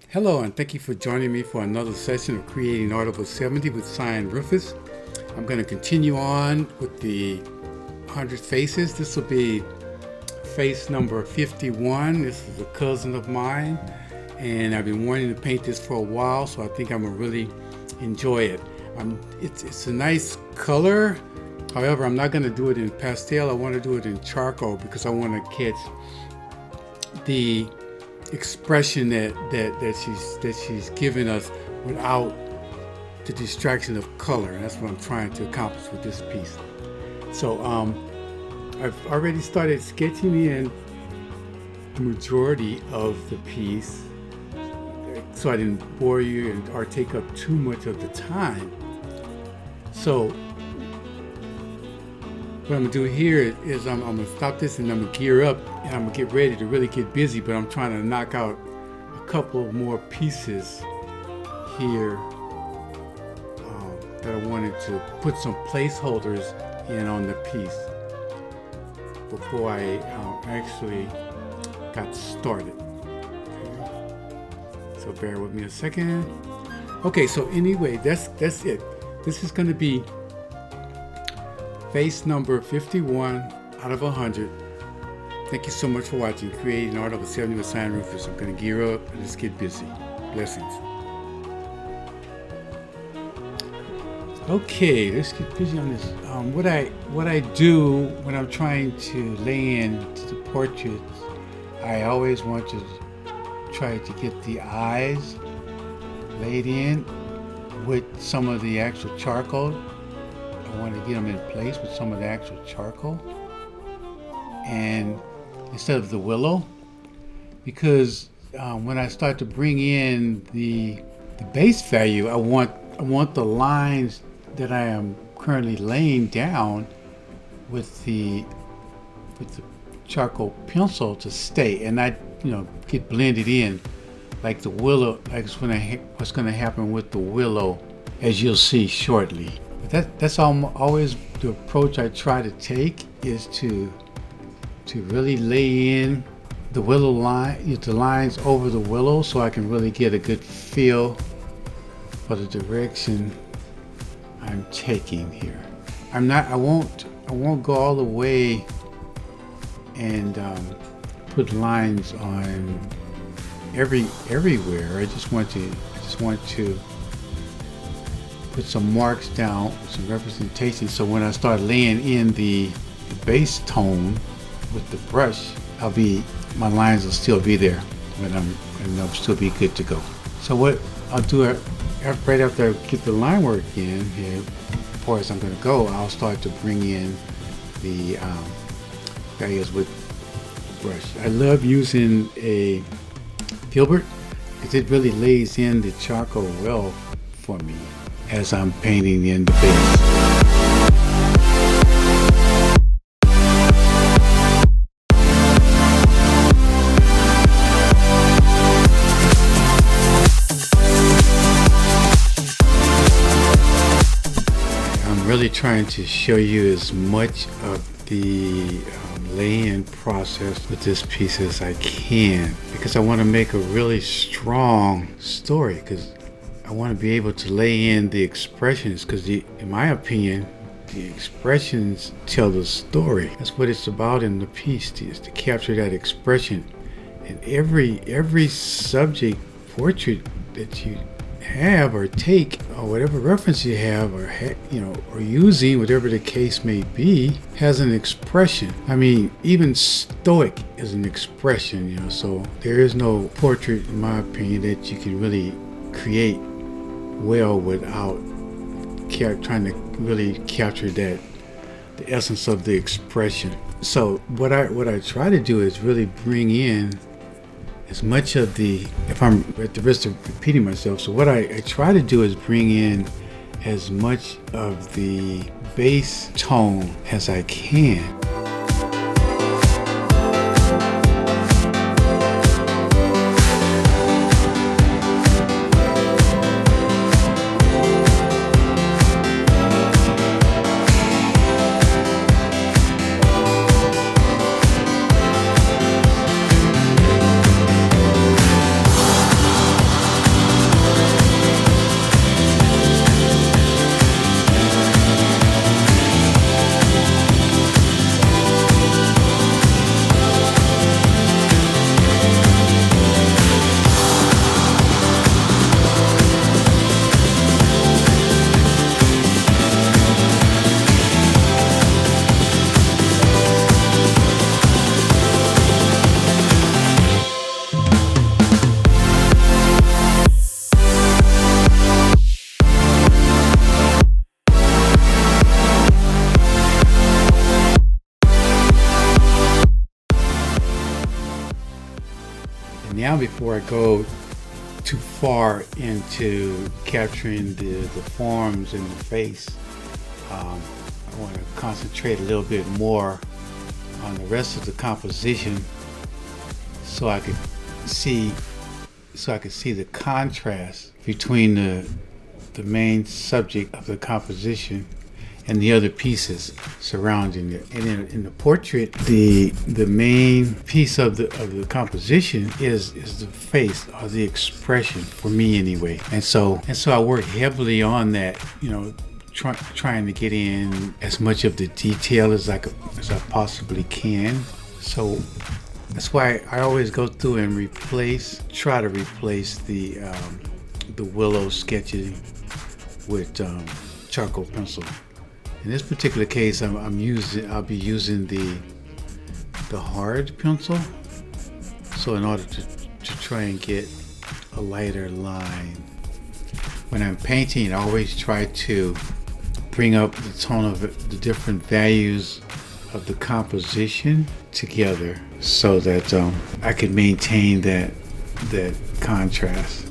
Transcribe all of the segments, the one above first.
Hello, and thank you for joining me for another session of Creating Article 70 with Sign Rufus. I'm going to continue on with the 100 faces. This will be face number 51. This is a cousin of mine, and I've been wanting to paint this for a while, so I think I'm going to really enjoy it. It's a nice color. However, I'm not going to do it in pastel. I want to do it in charcoal because I want to catch the expression that she's given us without the distraction of color. And that's what I'm trying to accomplish with this piece. So I've already started sketching in the majority of the piece, so I didn't bore you or take up too much of the time. So what I'm gonna do here is I'm gonna stop this and I'm gonna gear up and I'm gonna get ready to really get busy, but I'm trying to knock out a couple more pieces here that I wanted to put some placeholders in on the piece before I actually got started. Okay. So bear with me a second. Okay, so anyway, that's it. This is gonna be face number 51 out of 100. Thank you so much for watching Creating Art of 70 with Sign Rufus. I'm going to gear up and let's get busy. Blessings. Okay, let's get busy on this. What I do when I'm trying to lay in the portraits, I always want to try to get the eyes laid in with some of the actual charcoal. I want to get them in place with some of the actual charcoal and instead of the willow, because when I start to bring in the base value, I want the lines that I am currently laying down with the charcoal pencil to stay and not get blended in like the willow, like what's going to happen with the willow, as you'll see shortly. But that's always the approach I try to take, is to really lay in the willow line, the lines over the willow, so I can really get a good feel for the direction I'm taking here. I won't go all the way and put lines on everywhere. I just want to put some marks down, some representation, so when I start laying in the base tone with the brush, my lines will still be there, and I'll still be good to go. So what I'll do right after I get the line work in here, as far as I'm going to go, I'll start to bring in the areas with the brush. I love using a Gilbert because it really lays in the charcoal well for me as I'm painting in the base. I'm really trying to show you as much of the laying process with this piece as I can, because I want to make a really strong story, because I want to be able to lay in the expressions, because in my opinion, the expressions tell the story. That's what it's about in the piece, is to capture that expression. And every subject portrait that you have or take, or whatever reference you have, or using, whatever the case may be, has an expression. I mean, even stoic is an expression, so there is no portrait, in my opinion, that you can really create well without trying to really capture the essence of the expression. So what I try to do is really bring in as much of if I'm at the risk of repeating myself, so what I try to do is bring in as much of the base tone as I can. down before I go too far into capturing the forms in the face. I want to concentrate a little bit more on the rest of the composition so I could see the contrast between the main subject of the composition and the other pieces surrounding it. And in the portrait, the main piece of the composition is the face, or the expression, for me anyway. And so I work heavily on that, trying to get in as much of the detail as I possibly can. So that's why I always go through and try to replace the willow sketching with charcoal pencil. In this particular case, I'll be using the hard pencil. So in order to try and get a lighter line, when I'm painting, I always try to bring up the tone of the different values of the composition together so that I can maintain that contrast.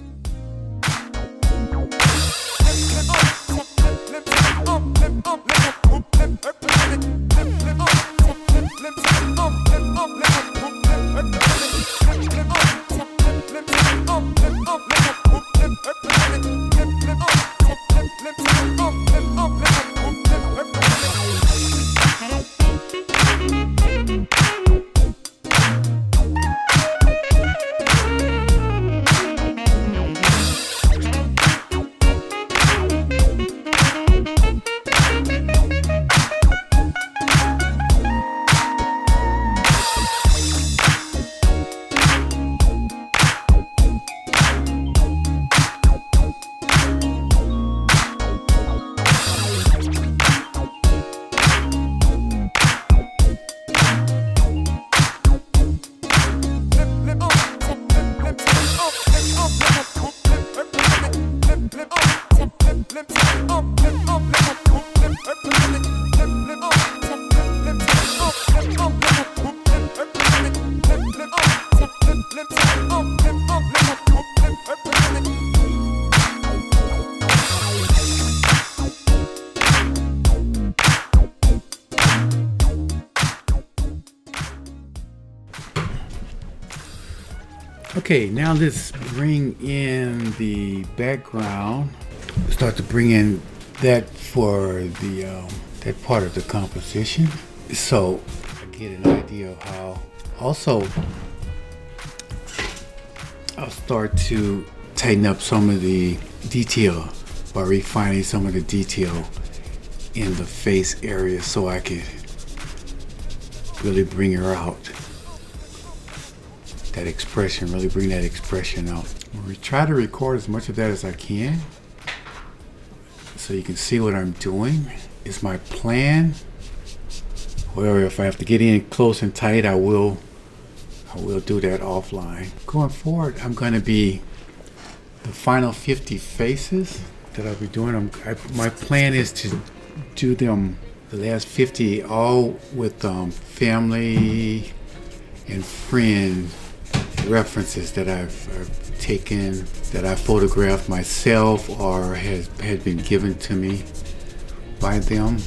Okay, now let's bring in the background. Start to bring in that for that part of the composition. So I get an idea of how. Also, I'll start to tighten up some of the detail by refining some of the detail in the face area so I can really bring her out. That expression, really bring that expression out. We try to record as much of that as I can so you can see what I'm doing. It's my plan. However, if I have to get in close and tight, I will do that offline. Going forward, I'm going to be the final 50 faces that I'll be doing. My plan is to do them, the last 50, all with family and friend references that I've taken, that I photographed myself or had been given to me by them.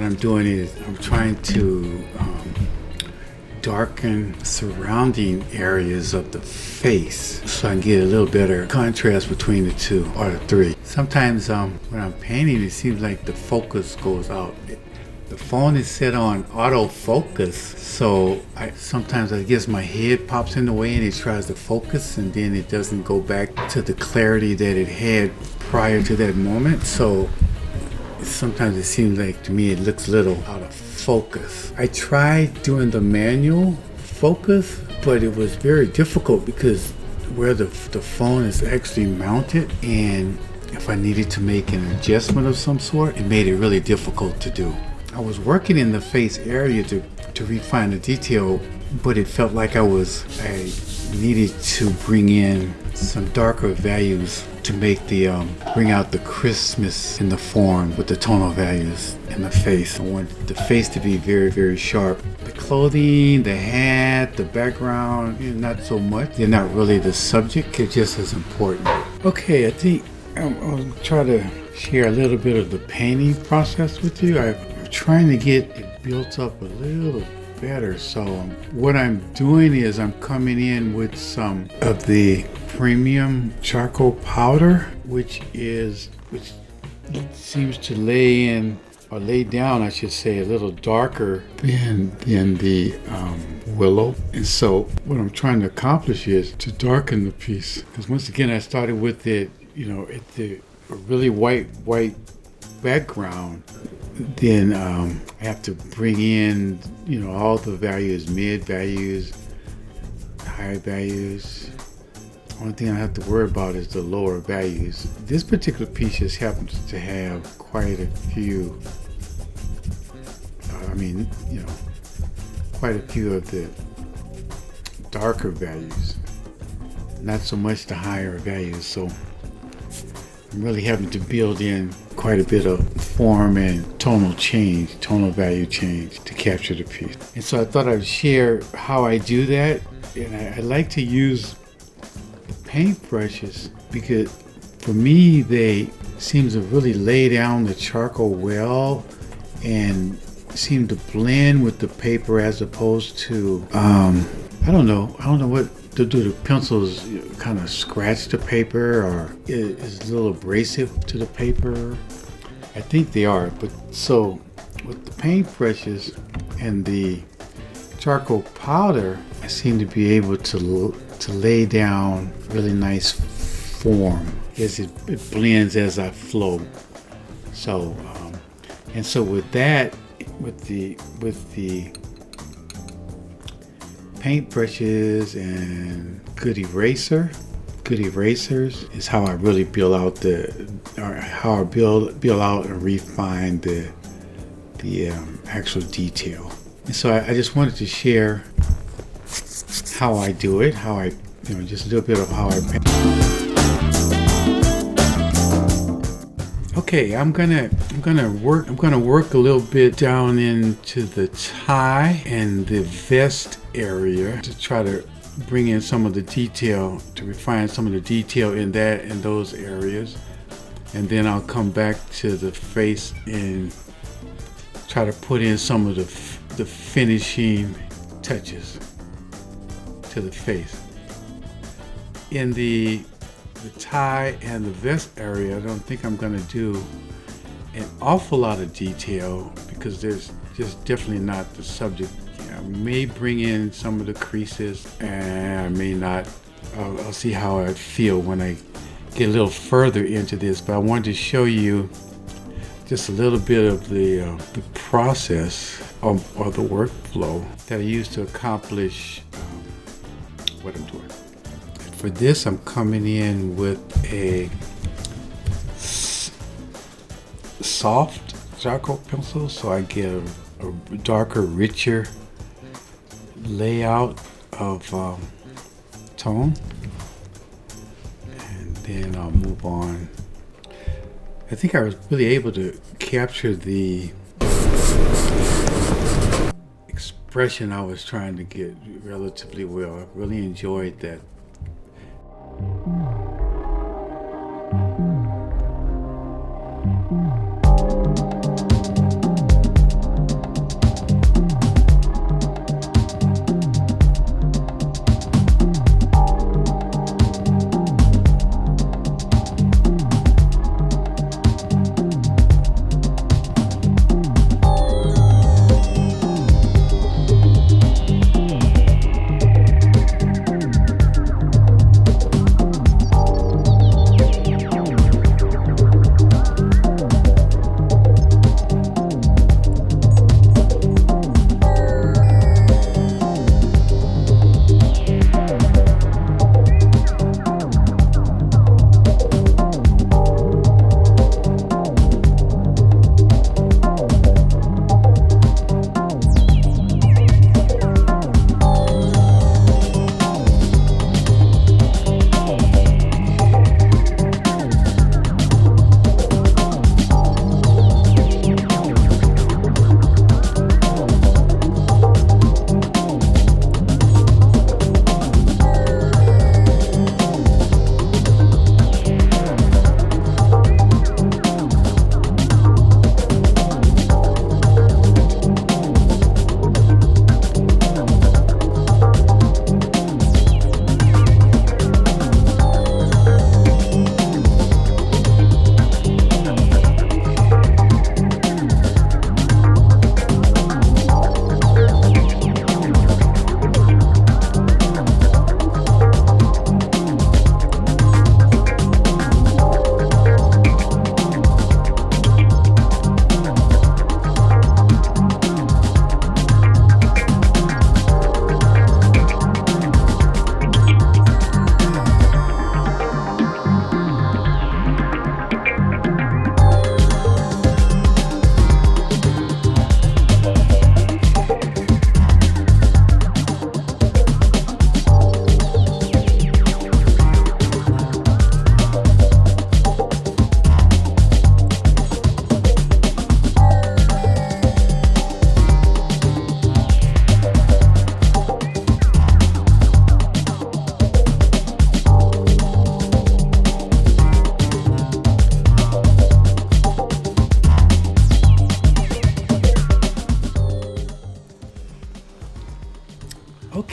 I'm doing is I'm trying to darken surrounding areas of the face so I can get a little better contrast between the two or the three. Sometimes when I'm painting, it seems like the focus goes out. The phone is set on autofocus, so sometimes I guess my head pops in the way and it tries to focus, and then it doesn't go back to the clarity that it had prior to that moment. So sometimes it seems like to me it looks a little out of focus. I tried doing the manual focus, but it was very difficult because where the phone is actually mounted, and if I needed to make an adjustment of some sort, it made it really difficult to do. I was working in the face area to refine the detail, but it felt like I needed to bring in some darker values to make bring out the crispness in the form with the tonal values in the face. I want the face to be very, very sharp. The clothing, the hat, the background, not so much. They're not really the subject, they're just as important. Okay, I think I'll try to share a little bit of the painting process with you. I'm trying to get it built up a little better. So what I'm doing is I'm coming in with some of the premium charcoal powder, which seems to lay down, I should say, a little darker than the willow. And so what I'm trying to accomplish is to darken the piece. Because once again, I started with it, a really white background. Then I have to bring in, all the values, mid values, high values. Only thing I have to worry about is the lower values. This particular piece just happens to have quite a few, quite a few of the darker values, not so much the higher values. So I'm really having to build in quite a bit of form and tonal value change to capture the piece. And so I thought I'd share how I do that. And I like to use the paint brushes because for me, they seem to really lay down the charcoal well and seem to blend with the paper as opposed to, I don't know what to do. The pencils kind of scratch the paper, or is a little abrasive to the paper. I think they are, but so with the paint brushes and the charcoal powder, I seem to be able to lay down really nice form as it blends as I flow. So and so with that, with the paint brushes and good erasers is how I really build out and refine the actual detail. And so I just wanted to share how I do it, just a little bit of how I paint. Okay, I'm gonna work a little bit down into the tie and the vest area to try to bring in some of the detail, to refine some of the detail in those areas. And then I'll come back to the face and try to put in some of the finishing touches to the face. In the tie and the vest area, I don't think I'm going to do an awful lot of detail because there's just definitely not the subject. I may bring in some of the creases, and I may not. I'll see how I feel when I get a little further into this, but I wanted to show you just a little bit of the process or the workflow that I use to accomplish what I'm doing. For this, I'm coming in with a soft charcoal pencil, so I get a darker, richer layout of tone. And then I'll move on. I think I was really able to capture the expression I was trying to get relatively well. I really enjoyed that.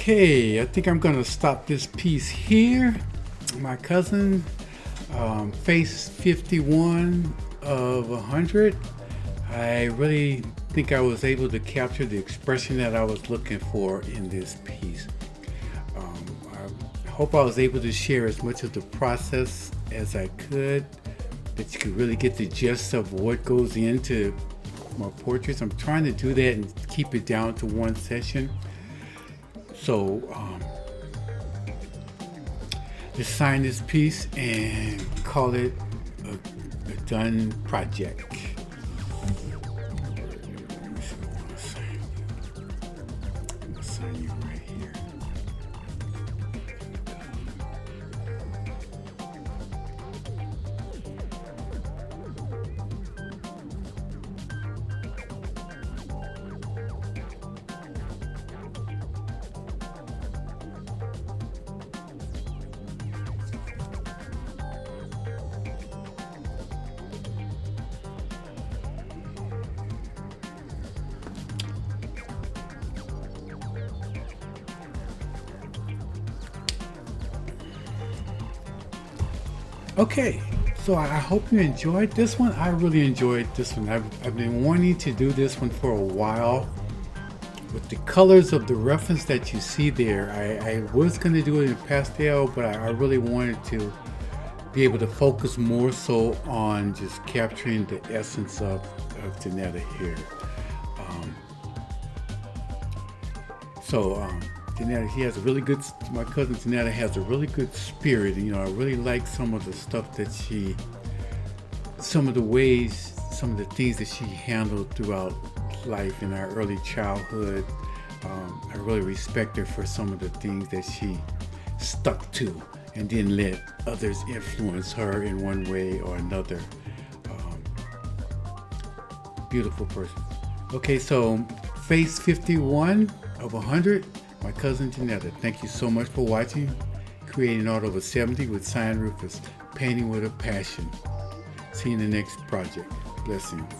Okay, I think I'm gonna stop this piece here. My cousin, face 51 of 100. I really think I was able to capture the expression that I was looking for in this piece. I hope I was able to share as much of the process as I could, that you could really get the gist of what goes into my portraits. I'm trying to do that and keep it down to one session. So let's sign this piece and call it a done project. I'm gonna sign you right here. Okay, so I hope you enjoyed this one. I really enjoyed this one. I've been wanting to do this one for a while. With the colors of the reference that you see there, I was going to do it in pastel, but I really wanted to be able to focus more so on just capturing the essence of Janetta here. Janetta, he has a really good, my cousin Janetta has a really good spirit. And, I really like some of the stuff that some of the ways, some of the things that she handled throughout life in our early childhood. I really respect her for some of the things that she stuck to and didn't let others influence her in one way or another. Beautiful person. Okay, so face 51 of 100. My cousin Janetta, thank you so much for watching. Creating Art Over 70 with Rufus, painting with a passion. See you in the next project. Blessings.